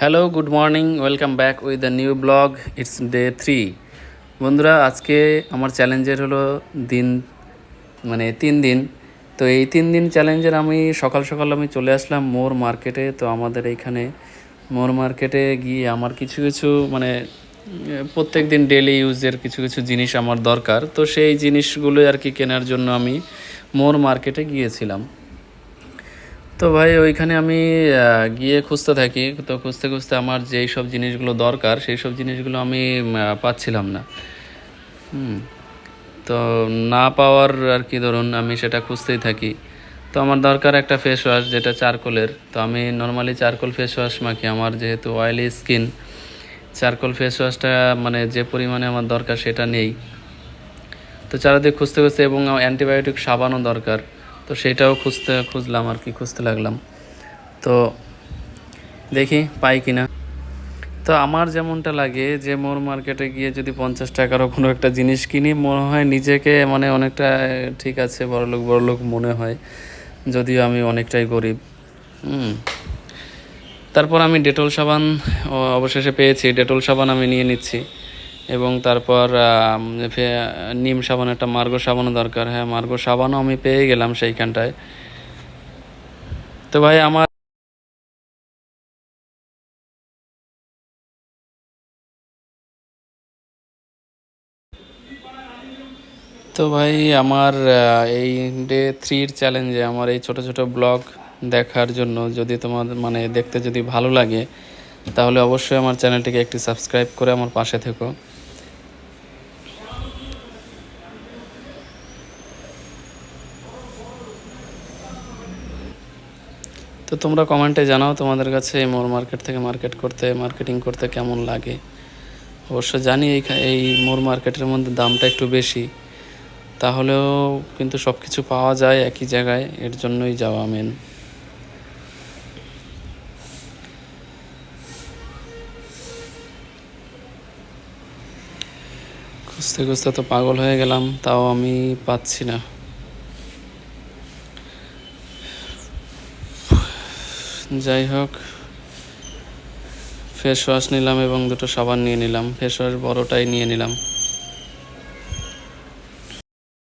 Hello, good morning, welcome back with the new blog. It's day 3। বন্ধুরা, আজকে আমার চ্যালেঞ্জের হলো দিন 3 দিন। তো এই 3 দিন চ্যালেঞ্জের আমি সকাল সকাল আমি চলে আসলাম মোর মার্কেটে। তো আমাদের এইখানে মোর মার্কেটে গিয়ে আমার কিছু কিছু প্রত্যেক দিন ডেলি ইউজের কিছু কিছু জিনিস আমার দরকার। তো সেই জিনিসগুলো আর কি কেনার জন্য আমি মোর মার্কেটে গিয়েছিলাম। তো ভাই ওইখানে আমি গিয়ে খুঁজতে থাকি। তো খুঁজতে খুঁজতে আমার যেই সব জিনিসগুলো দরকার সেই সব জিনিসগুলো আমি পাচ্ছিলাম না। হুম। তো না পাওয়ার আর কি, ধরুন আমি সেটা খুঁজতেই থাকি। তো আমার দরকার একটা ফেস ওয়াশ, যেটা চারকোলের। তো আমি নর্মালি চারকোল ফেস ওয়াশ মাখি। আমার যেহেতু অয়েলি স্কিন, চারকোল ফেস ওয়াশটা যে পরিমাণে আমার দরকার সেটা নেই। তো চারিদিকে খুঁজতে খুঁজতে, এবং অ্যান্টিবায়োটিক সাবানও দরকার। তো সেটাও খুঁজলাম আর কি, খুঁজতে লাগলাম। তো দেখি পাই কিনা। তো আমার যেমনটা লাগে যে মোর মার্কেটে গিয়ে যদি 50 টাকারও কোনো একটা জিনিস কিনি, মনে হয় নিজেকে অনেকটা ঠিক আছে, বড়লোক বড়লোক মনে হয়, যদিও আমি অনেকটাই গরিব। হুম। তারপর আমি ডেটল সাবান অবশেষে পেয়েছি। ডেটল সাবান আমি নিয়ে নিচ্ছি। এবং তারপর নিম সাবান, একটা মার্গো সাবানও দরকার। হ্যাঁ, মার্গো সাবানও আমি পেয়ে গেলাম সেইখানটায়। তো ভাই আমার আমার এই ডে 3-র চ্যালেঞ্জে আমার এই ছোট ছোট ব্লগ দেখার জন্য, যদি তোমাদের দেখতে যদি ভালো লাগে, তাহলে অবশ্যই আমার চ্যানেলটিকে একটি সাবস্ক্রাইব করে আমার পাশে থেকো। তো তোমরা কমেন্টে জানাও তোমাদের কাছে এই মোর মার্কেট থেকে মার্কেটিং করতে কেমন লাগে। অবশ্য জানি এই মোর মার্কেটের মধ্যে দামটা একটু বেশি, তাহলেও কিন্তু সব কিছু পাওয়া যায় একই জায়গায়, এর জন্যই যাওয়া মেন। খুঁজতে খুঁজতে তো পাগল হয়ে গেলাম, তাও আমি পাচ্ছি না। যাই হোক, ফেস ওয়াশ নিলাম এবং দুটো সাবান নিয়ে নিলাম। ফেস ওয়াশ বড়টাই নিয়ে নিলাম।